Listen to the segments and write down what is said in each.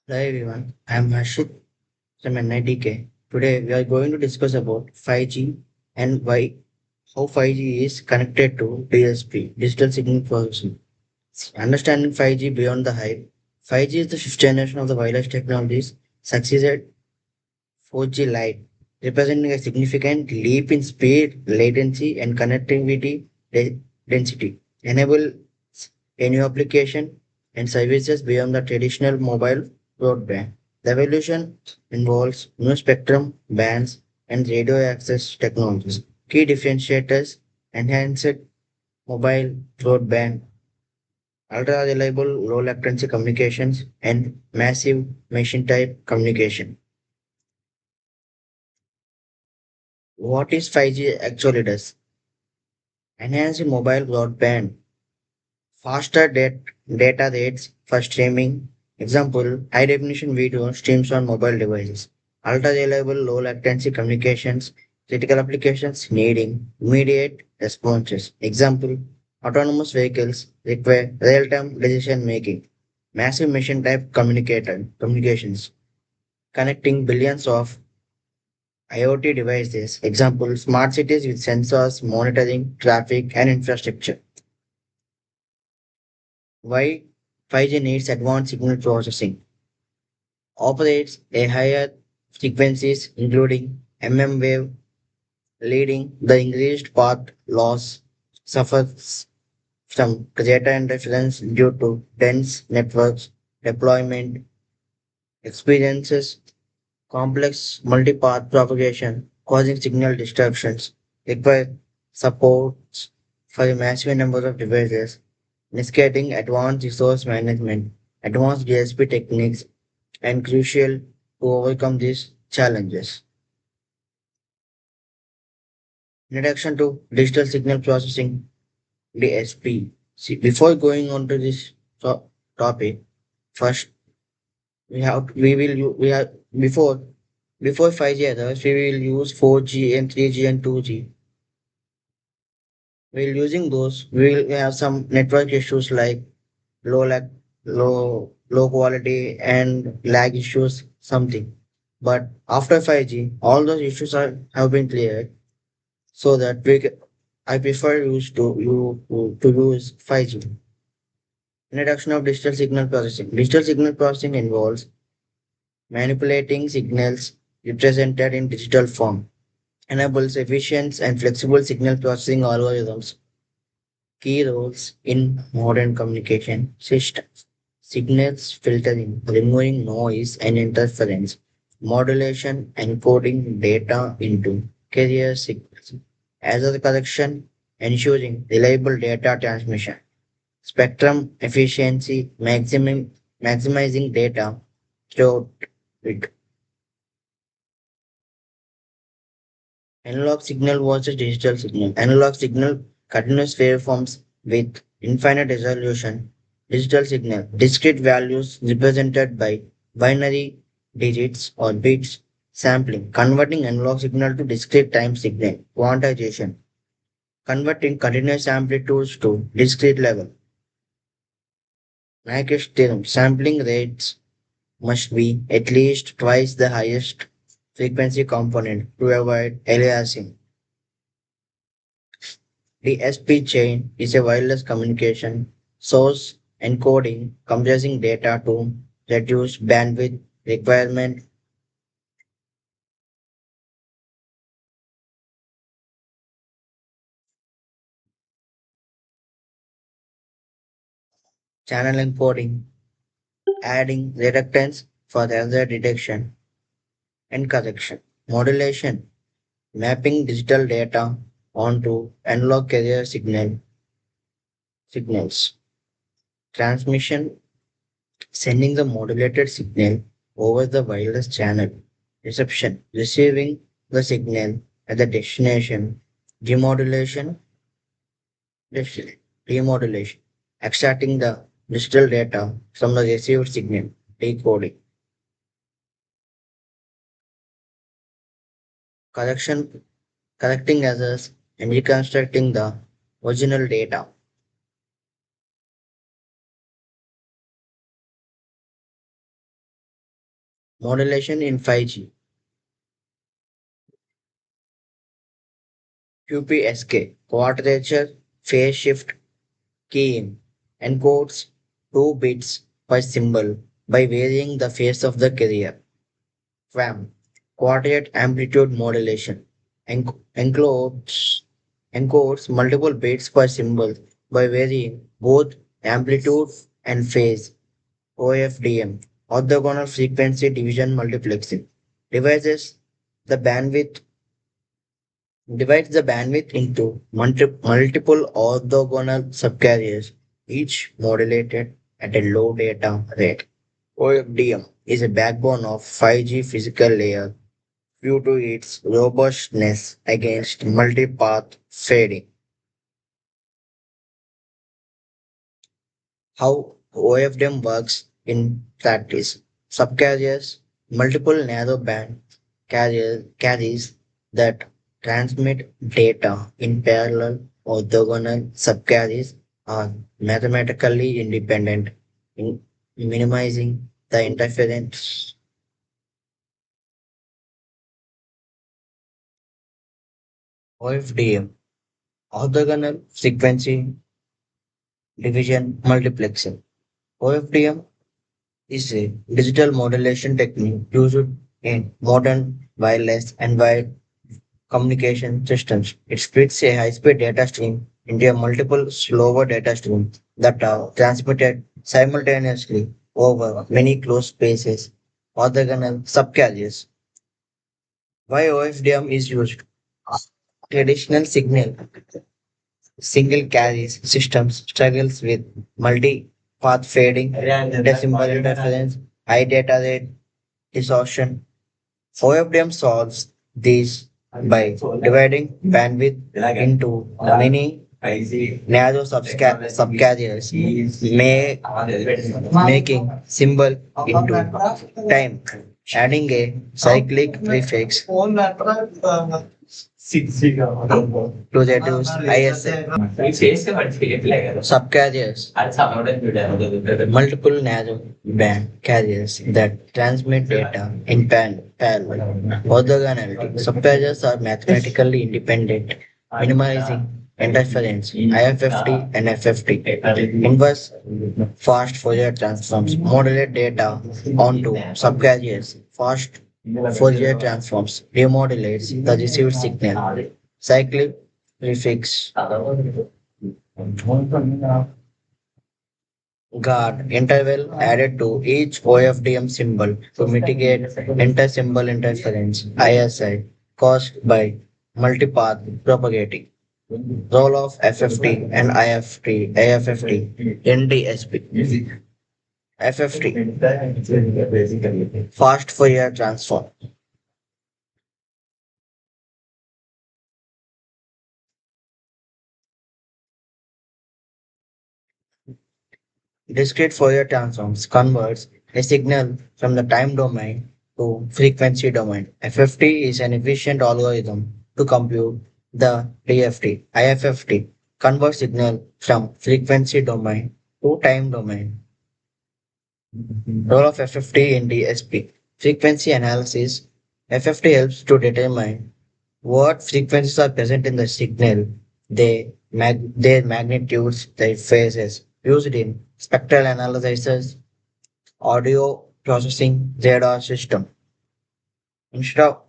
Hello everyone, I am Harshit from NITK. Today we are going to discuss about 5G and why how 5G is connected to DSP, digital signal processing. Understanding 5G beyond the hype. 5G is the fifth generation of the wireless technologies, succeeded 4G Lite, representing a significant leap in speed, latency, and connectivity density. Enable a new application and services beyond the traditional mobile broadband. The evolution involves new spectrum bands and radio access technologies. Key differentiators enhanced mobile broadband, ultra reliable low latency communications, and massive machine type communication. What is 5G actually does? Enhanced mobile broadband, faster data rates for streaming. Example, high definition video streams on mobile devices. Ultra reliable low latency communications, critical applications needing immediate responses. Example, autonomous vehicles require real-time decision making. Massive machine type communications, connecting billions of IoT devices. Example, smart cities with sensors monitoring traffic and infrastructure. Why 5G needs advanced signal processing? Operates a higher frequencies including wave, leading the increased path loss suffers from data interference due to dense networks deployment experiences complex multipath propagation causing signal disruptions require supports for a massive number of devices initiating advanced resource management, advanced DSP techniques, and crucial to overcome these challenges. Introduction to digital signal processing (DSP). See, before going on to this topic, first we have before 5G others we will use 4G and 3G and 2G. While using those, we will have some network issues like low lag, low quality and lag issues, something. But after 5G, all those issues have been cleared, so that I prefer to use 5G. Introduction of digital signal processing. Digital signal processing involves manipulating signals represented in digital form, enables efficient and flexible signal processing algorithms. Key roles in modern communication systems. Signals filtering, removing noise and interference, modulation, encoding data into carrier signals, error correction, ensuring reliable data transmission, spectrum efficiency, maximizing data throughout it. Analog signal versus digital signal. Analog signal, continuous waveforms with infinite resolution. Digital signal, discrete values represented by binary digits or bits. Sampling, converting analog signal to discrete time signal. Quantization, converting continuous amplitudes to discrete level. Nyquist theorem, sampling rates must be at least twice the highest frequency component to avoid aliasing. DSP chain is a wireless communication source encoding compressing data to reduce bandwidth requirement. Channel encoding, adding reductance for error detection and correction. Modulation, mapping digital data onto analog carrier signals. Transmission, sending the modulated signal over the wireless channel. Reception, receiving the signal at the destination. Demodulation, demodulation, extracting the digital data from the received signal. Decoding, correction, correcting errors and reconstructing the original data. Modulation in 5G. QPSK, quadrature phase shift keying, encodes 2 bits per symbol by varying the phase of the carrier. QAM, quadrate amplitude modulation, encodes multiple bits per symbol by varying both amplitude and phase. OFDM, orthogonal frequency division multiplexing, devices the bandwidth divides the bandwidth into multiple orthogonal subcarriers, each modulated at a low data rate. OFDM is a backbone of 5G physical layer due to its robustness against multipath fading. How OFDM works in practice. Subcarriers, multiple narrowband carries that transmit data in parallel orthogonal subcarriers are mathematically independent in minimizing the interference. OFDM, orthogonal frequency division multiplexing. OFDM is a digital modulation technique used in modern wireless and wired communication systems. It splits a high-speed data stream into a multiple slower data streams that are transmitted simultaneously over many closed spaces, orthogonal subcarriers. Why OFDM is used? Traditional single carriage systems struggles with multi-path fading, decimal interference, high data rate distortion. OFDM solves these by dividing bandwidth into many narrow subcarriers, making symbol into time, adding a cyclic prefix to reduce ISA. Subcarriers, multiple narrow band carriers that transmit data in parallel. Orthogonality. Subcarriers are mathematically independent, minimizing interference. IFFT and FFT. Inverse fast Fourier transforms modulate data onto subcarriers. Fast Fourier transforms remodulates the received signal. Cyclic prefix guard interval added to each OFDM symbol to mitigate inter-symbol interference (ISI) caused by multipath propagating. Role of FFT and IFT, AFFT in DSP. FFT, fast Fourier transform. Discrete Fourier transforms converts a signal from the time domain to frequency domain. FFT is an efficient algorithm to compute the DFT. IFFT converts signal from frequency domain to time domain. Role of FFT in DSP. Frequency analysis. FFT helps to determine what frequencies are present in the signal, their magnitudes, their phases, used in spectral analyzers, audio processing, radar system. Instead of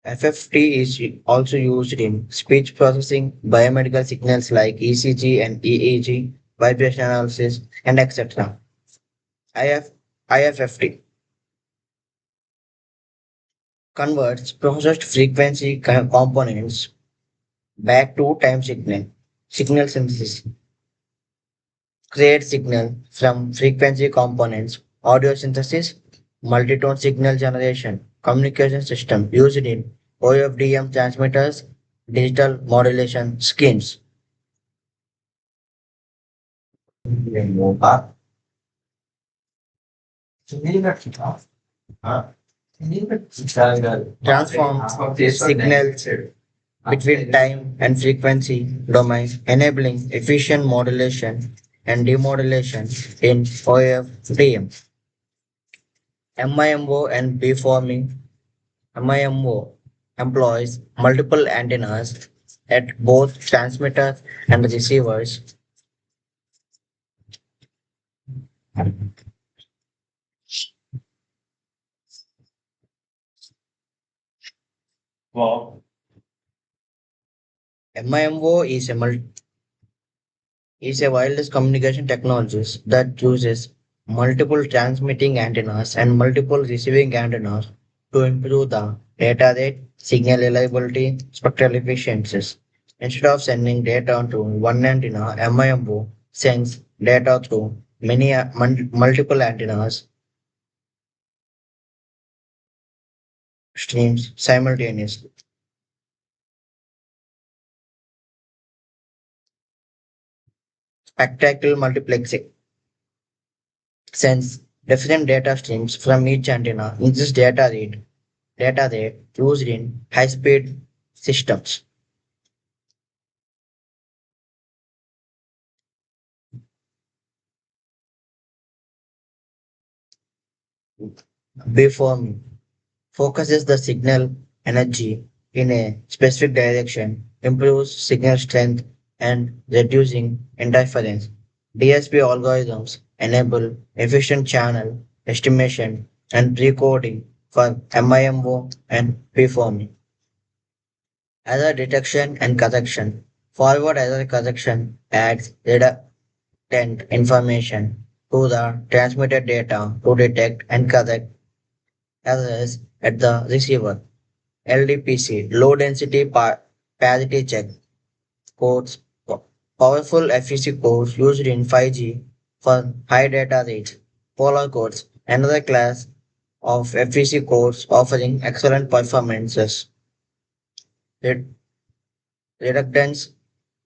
FFT is also used in speech processing, biomedical signals like ECG and EEG, vibration analysis, and etc. IF, IFFT converts processed frequency components back to time signal synthesis, create signal from frequency components, audio synthesis, multitone signal generation, communication system used in OFDM transmitters, digital modulation schemes. Transform signals between time and frequency domains, enabling efficient modulation and demodulation in OFDM. MIMO and beamforming. MIMO employs multiple antennas at both transmitters and receivers. Wow. MIMO is a wireless communication technology that uses multiple transmitting antennas and multiple receiving antennas to improve the data rate, signal reliability, spectral efficiencies. Instead of sending data to one antenna, MIMO sends data through multiple antennas streams simultaneously. Spectral multiplexing sends different data streams from each antenna. In this data rate used in high-speed systems. Beamforming focuses the signal energy in a specific direction, improves signal strength, and reducing interference. DSP algorithms enable efficient channel estimation and pre-coding for MIMO and beamforming. Error detection and correction. Forward error correction adds redundant information to the transmitted data to detect and correct errors at the receiver. LDPC, low density parity check codes, powerful FEC codes used in 5G for high data rates. Polar codes, another class of FEC codes offering excellent performances. Red- Redundance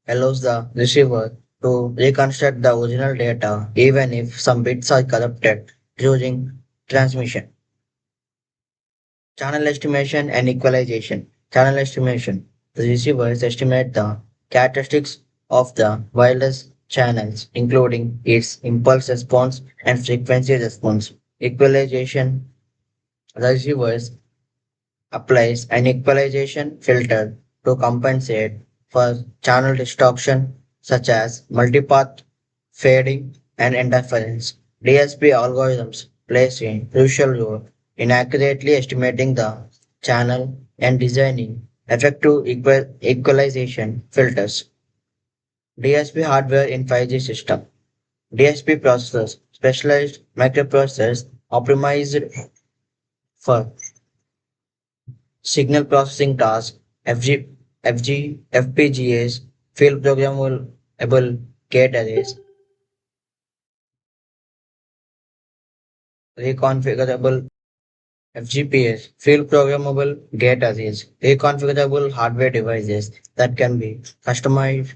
allows the receiver to reconstruct the original data even if some bits are corrupted during transmission. Channel estimation and equalization. Channel estimation. The receivers estimate the characteristics of the wireless channels, including its impulse response and frequency response. Equalization. The receivers applies an equalization filter to compensate for channel distortion such as multipath fading and interference. DSP algorithms plays a crucial role in accurately estimating the channel and designing effective equalization filters. DSP hardware in 5G system. DSP processors, specialized microprocessors optimized for signal processing tasks, FPGAs, field programmable gate arrays, reconfigurable FGPS, field programmable gate arrays, reconfigurable hardware devices that can be customized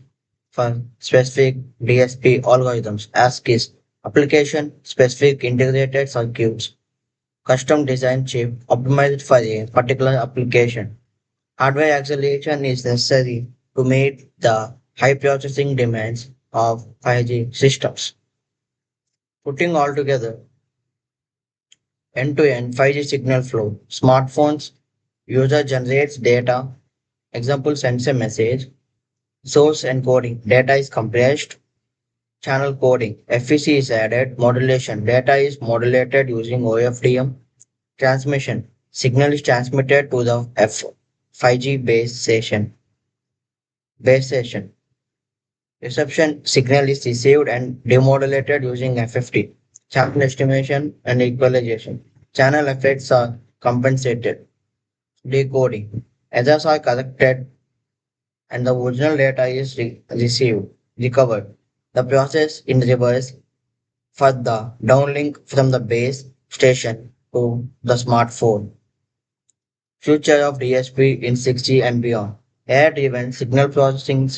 for specific DSP algorithms, ASCIIs, application specific integrated circuits, custom design chip optimized for a particular application. Hardware acceleration is necessary to meet the high processing demands of 5G systems. Putting all together, end-to-end 5G signal flow, smartphones, user generates data, example sends a message, source encoding, data is compressed, channel coding, FEC is added, modulation, data is modulated using OFDM, transmission, signal is transmitted to the 5G base station. Reception signal is received and demodulated using FFT. Channel estimation and equalization. Channel effects are compensated. Decoding. Errors are corrected and the original data is recovered. The process in reverse for the downlink from the base station to the smartphone. Future of DSP in 6G and beyond. AI-driven signal processing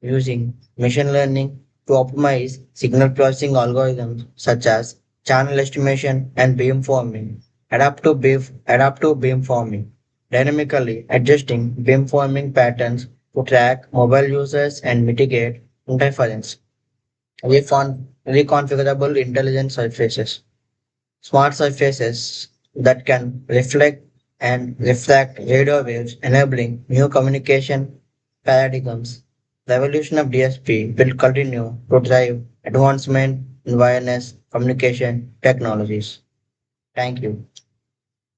using machine learning to optimize signal processing algorithms such as channel estimation and beamforming, adaptive beamforming, dynamically adjusting beamforming patterns to track mobile users and mitigate interference. reconfigurable intelligent surfaces, smart surfaces that can reflect radio waves, enabling new communication paradigms. The evolution of DSP will continue to drive advancement in wireless communication technologies. Thank you.